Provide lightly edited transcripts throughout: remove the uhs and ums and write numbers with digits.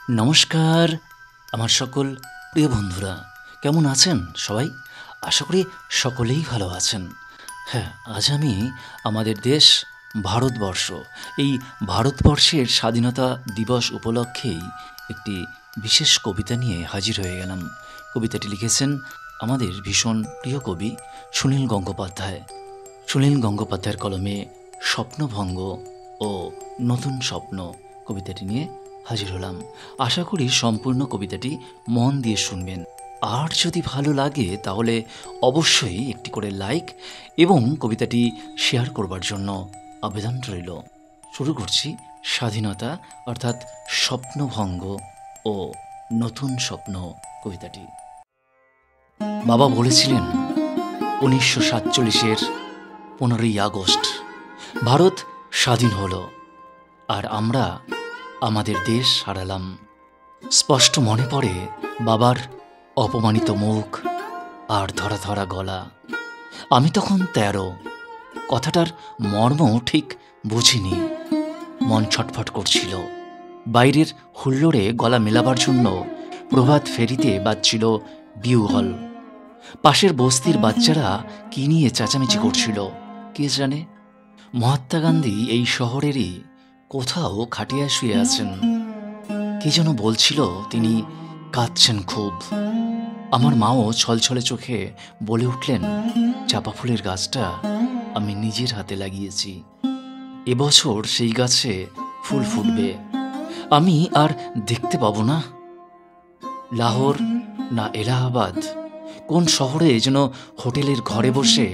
নমস্কার আমার সকল প্রিয় বন্ধুরা, কেমন আছেন সবাই? আশা করি সকলেই ভালো আছেন। হ্যাঁ, আজ আমি আমাদের দেশ ভারতবর্ষ, এই ভারতবর্ষের স্বাধীনতা দিবস উপলক্ষেই একটি বিশেষ কবিতা নিয়ে হাজির হয়ে গেলাম। কবিতাটি লিখেছেন আমাদের ভীষণ প্রিয় কবি সুনীল গঙ্গোপাধ্যায়। সুনীল গঙ্গোপাধ্যায়ের কলমে স্বপ্নভঙ্গ ও নতুন স্বপ্ন কবিতাটি নিয়ে হাজির হলাম। আশা করি সম্পূর্ণ কবিতাটি মন দিয়ে শুনবেন, আর যদি ভালো লাগে তাহলে অবশ্যই একটি করে লাইক এবং কবিতাটি শেয়ার করবার জন্য আবেদন রইল। শুরু করছি স্বাধীনতা অর্থাৎ স্বপ্নভঙ্গ ও নতুন স্বপ্ন কবিতাটি। বাবা বলেছিলেন 1947-এর 15ই আগস্ট ভারত স্বাধীন হলো, আর আমরা আমাদের দেশ হারালাম। স্পষ্ট মনে পড়ে বাবার অপমানিত মুখ আর ধরা ধরা গলা। আমি তখন 13। কথাটার মর্ম ঠিক বুঝিনি। মন ছটফট করছিল। বাইরের হুল্লোড়ে গলা মেলাবার জন্য প্রভাত ফেরিতে বাজছিল বিউহল। পাশের বস্তির বাচ্চারা কি নিয়ে চেঁচামেচি করছিল কে জানে। মহাত্মা গান্ধী এই শহরেরই কোথাও খাটিয়ায় শুয়ে আছেন। কে যেন বলছিল তিনি কাঁদছেন খুব। আমার মাও ছলছলে চোখে বলে উঠলেন, চাপা ফুলের গাছটা আমি নিজের হাতে লাগিয়েছি, এবছর সেই গাছে ফুল ফুটবে, আমি আর দেখতে পাবো না। লাহোর না এলাহাবাদ, কোন শহরে যেন হোটেলের ঘরে বসে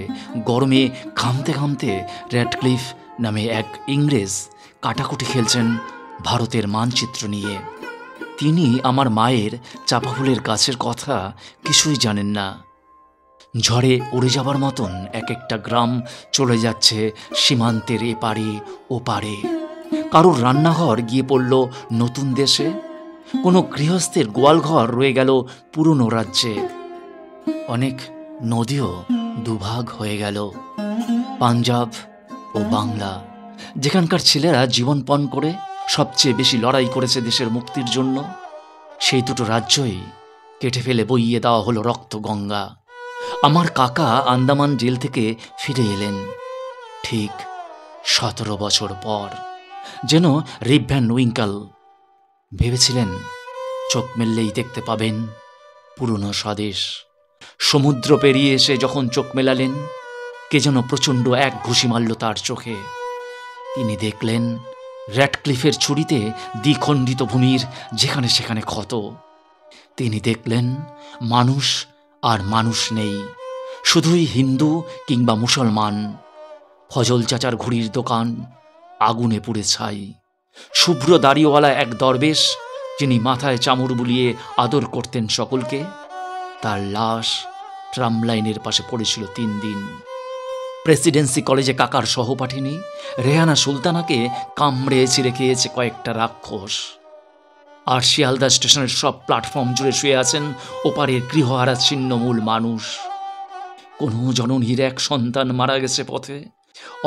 গরমে ঘামতে ঘামতে র্যাডক্লিফ নামে এক ইংরেজ কাটাকুটি খেলছেন ভারতের মানচিত্র নিয়ে। তিনি আমার মায়ের চাপা ফুলের গাছের কথা কিছুই জানেন না। ঝড়ে উড়ে যাবার মতন এক একটা গ্রাম চলে যাচ্ছে সীমান্তের এপারে ও পারে। কারোর রান্নাঘর গিয়ে পড়ল নতুন দেশে, কোনো গৃহস্থের গোয়ালঘর রয়ে গেল পুরনো রাজ্যে। অনেক নদীও দুভাগ হয়ে গেল, পাঞ্জাব ও বাংলা, যেখানকার ছেলেরা জীবনপণ করে সবচেয়ে বেশি লড়াই করেছে দেশের মুক্তির জন্য, সেই দুটো রাজ্যই কেটে ফেলে বইয়ে দেওয়া হলো রক্ত গঙ্গা। আমার কাকা আন্দামান জেল থেকে ফিরে এলেন ঠিক 17 বছর পর, যেন রিপ ভ্যান উইঙ্কেল। ভেবেছিলেন চোখ মেললেই দেখতে পাবেন পুরনো স্বদেশ। সমুদ্র পেরিয়ে এসে যখন চোখ মেলালেন, কে যেন প্রচণ্ড এক ঘুষি মারল তার চোখে। তিনি দেখলেন র্যাডক্লিফের ছুরিতে দ্বিখণ্ডিত ভূমির যেখানে সেখানে ক্ষত। তিনি দেখলেন মানুষ আর মানুষ নেই, শুধুই হিন্দু কিংবা মুসলমান। ফজল চাচার ঘুড়ির দোকান আগুনে পুড়ে ছাই। শুভ্র দাড়িওয়ালা এক দরবেশ, যিনি মাথায় চামড় বুলিয়ে আদর করতেন সকলকে, তার লাশ ট্রাম লাইনের পাশে পড়েছিল 3 দিন। প্রেসিডেন্সি কলেজে কাকার সহপাঠিনী রেহানা সুলতানাকে কামড়ে ছিঁড়ে খেয়েছে কয়েকটা রাক্ষস। আর শিয়ালদা স্টেশনের সব প্ল্যাটফর্ম জুড়ে শুয়ে আছেন ওপারের গৃহহারা ছিন্নমূল মানুষ। কোনো জননীর এক সন্তান মারা গেছে পথে,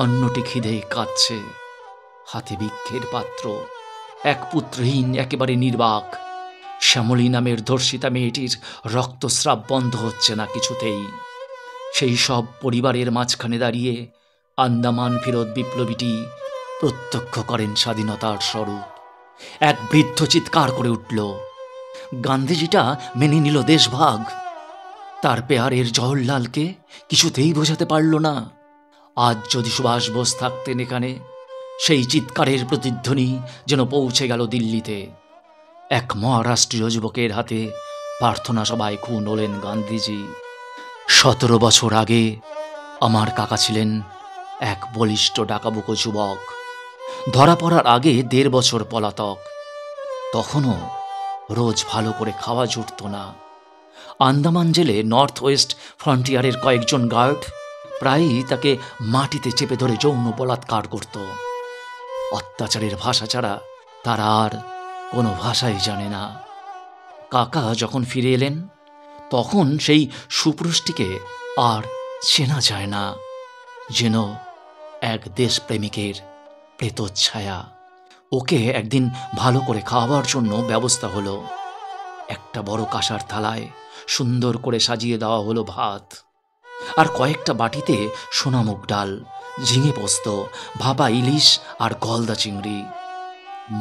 অন্যটি খিদে কাঁদছে, হাতে ভিক্ষের পাত্র। এক পুত্রহীন, একেবারে নির্বাক শ্যামলী নামের ধর্ষিতা মেয়েটির রক্তস্রাব বন্ধ হচ্ছে না কিছুতেই। সেই সব পরিবারের মাঝখানে দাঁড়িয়ে আন্দামান ফেরত বিপ্লবীটি প্রত্যক্ষ করেন স্বাধীনতার স্বরূপ। এক বৃদ্ধ চিৎকার করে উঠল। গান্ধীজিটা মেনে নিল দেশভাগ। তার পেয়ারের জওহরলালকে কিছুতেই বোঝাতে পারল না। আজ যদি সুভাষ বোস থাকতেন এখানে, সেই চিৎকারের প্রতিধ্বনি যেন পৌঁছে গেল দিল্লিতে। এক মহারাষ্ট্রীয় যুবকের হাতে প্রার্থনা সভায় খুন হলেন গান্ধীজি। 17 বছর আগে আমার কাকা ছিলেন এক বলিষ্ঠ ডাকাবুকো যুবক। ধরা পড়ার আগে 1.5 বছর পলাতক। তখনও রোজ ভালো করে খাওয়া জুটত না। আন্দামান জেলে নর্থ ওয়েস্ট ফ্রন্টিয়ারের কয়েকজন গার্ড প্রায়ই তাকে মাটিতে চেপে ধরে যৌন বলাৎকার করত। অত্যাচারের ভাষা ছাড়া তারা আর কোনো ভাষাই জানে না। কাকা যখন ফিরে এলেন, তখন সেই সুপুরুষটিকে আর চেনা যায় না, যেন এক দেশপ্রেমিকের প্রেতচ্ছায়া। ওকে একদিন ভালো করে খাওয়াবার জন্য ব্যবস্থা হলো। একটা বড় কাঁসার থালায় সুন্দর করে সাজিয়ে দেওয়া হলো ভাত, আর কয়েকটা বাটিতে সোনামুগ ডাল, ঝিঙে পোস্ত, ভাপা ইলিশ আর গলদা চিংড়ি।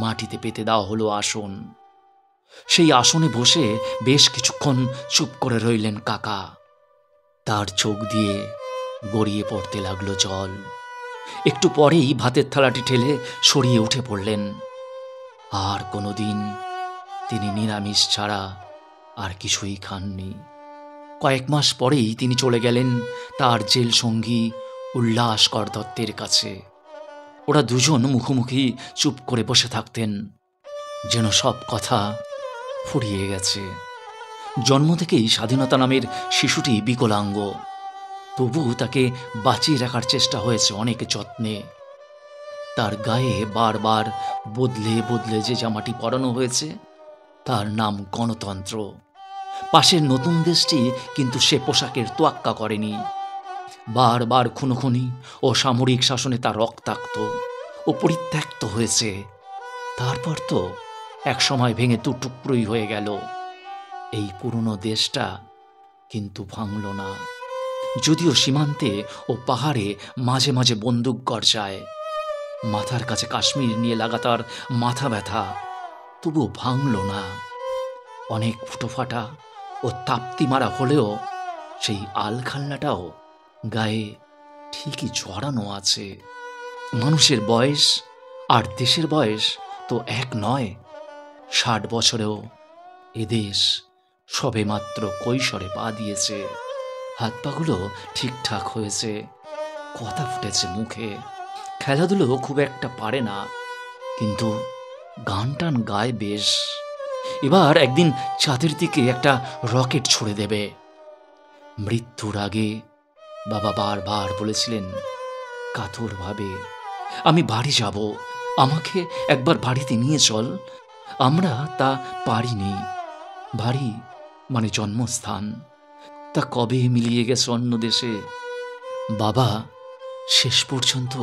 মাটিতে পেতে দেওয়া হলো আসন। সেই আসনে বসে বেশ কিছুক্ষণ চুপ করে রইলেন কাকা। তার চোখ দিয়ে গড়িয়ে পড়তে লাগলো জল। একটু পরেই ভাতের থালাটি ঠেলে সরিয়ে উঠে পড়লেন। আর কোনোদিন তিনি নিরামিষ ছাড়া আর কিছুই খাননি। কয়েক মাস পরেই তিনি চলে গেলেন তার জেল সঙ্গী উল্লাসকর দত্তের কাছে। ওরা দুজন মুখোমুখি চুপ করে বসে থাকতেন, যেন সব কথা ফুরিয়ে গেছে। জন্ম থেকেই স্বাধীনতা নামের শিশুটি বিকলাঙ্গ, তবু তাকে বাঁচিয়ে রাখার চেষ্টা হয়েছে অনেক যত্নে। তার গায়ে বারবার বদলে বদলে যে জামাটি পরানো হয়েছে তার নাম গণতন্ত্র। পাশের নতুন দেশটি কিন্তু সে পোশাকের তোয়াক্কা করেনি। বারবার খুনোখুনি ও সামরিক শাসনে তা রক্তাক্ত ও পরিত্যক্ত হয়েছে। তারপর তো এক সময় ভেঙে টুকরোই হয়ে গেল। এই পুরনো দেশটা কিন্তু ভাঙল না, যদিও সীমান্তে ও পাহাড়ে মাঝে মাঝে বন্দুক গর্জায়। মাথার কাছে কাশ্মীর নিয়ে লাগাতার মাথা ব্যথা, তবু ভাঙল না। অনেক ফুটোফাটা ও তাপ্তি মারা হলেও সেই আলখাল্লাটাও গায়ে ঠিকই জড়ানো আছে। মানুষের বয়স আর দেশের বয়স তো এক নয়। 60 বছরেও এদেশ সবে মাত্র কৈশোরে পা দিয়েছে। হাত পাগুলো ঠিকঠাক হয়েছে, কথা ফুটেছে মুখে, খেলাধুলো খুব একটা পারে না, কিন্তু গান টান গায় বেশ। এবার একদিন চাঁদের দিকে একটা রকেট ছুড়ে দেবে। মৃত্যুর আগে বাবা বারবার বলেছিলেন কাতরভাবে, আমি বাড়ি যাব, আমাকে একবার বাড়িতে নিয়ে চল। আমরা তা পারিনি। বাড়ি মানে জন্মস্থান, তা কবে মিলিয়ে গেছে অন্য দেশে। বাবা শেষ পর্যন্ত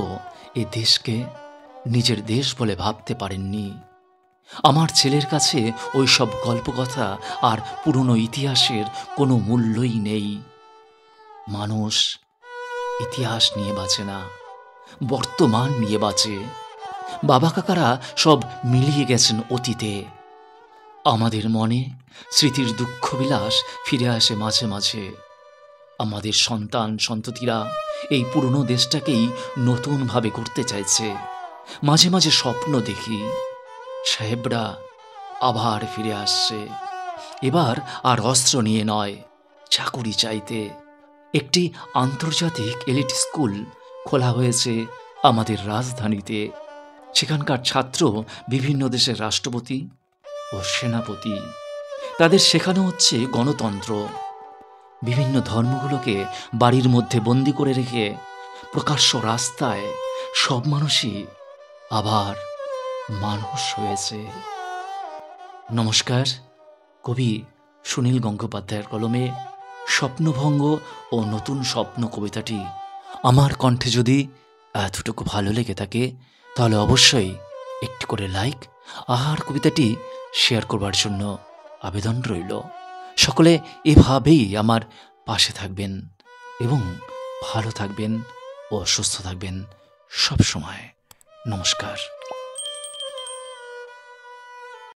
এ দেশকে নিজের দেশ বলে ভাবতে পারেননি। আমার ছেলের কাছে ওই সব গল্পকথা আর পুরনো ইতিহাসের কোনো মূল্যই নেই। মানুষ ইতিহাস নিয়ে বাঁচে না, বর্তমান নিয়ে বাঁচে। বাবা কাকারা সব মিলিয়ে গেছেন অতীতে। আমাদের মনে স্মৃতির দুঃখবিলাস ফিরে আসে মাঝে মাঝে। আমাদের সন্তান সন্ততিরা এই পুরনো দেশটাকেই নতুনভাবে করতে চাইছে। মাঝে মাঝে স্বপ্ন দেখি সাহেবরা আবার ফিরে আসছে, এবার আর অস্ত্র নিয়ে নয়, চাকুরি চাইতে। একটি আন্তর্জাতিক এলিট স্কুল খোলা হয়েছে আমাদের রাজধানীতে। সেখানকার ছাত্র বিভিন্ন দেশের রাষ্ট্রপতি ও সেনাপতি। তাদের শেখানো হচ্ছে গণতন্ত্র। বিভিন্ন ধর্মগুলোকে বাড়ির মধ্যে বন্দি করে রেখে প্রকাশ্য রাস্তায় সব মানুষই আবার মানুষ হয়েছে। নমস্কার। কবি সুনীল গঙ্গোপাধ্যায়ের কলমে স্বপ্নভঙ্গ ও নতুন স্বপ্ন কবিতাটি আমার কণ্ঠে যদি এতটুকু ভালো লেগে থাকে, তাহলে অবশ্যই একটি করে লাইক আর কবিতাটি শেয়ার করবার জন্য আবেদন রইল। সকলে এভাবেই আমার পাশে থাকবেন এবং ভালো থাকবেন ও সুস্থ থাকবেন সব সময়। নমস্কার।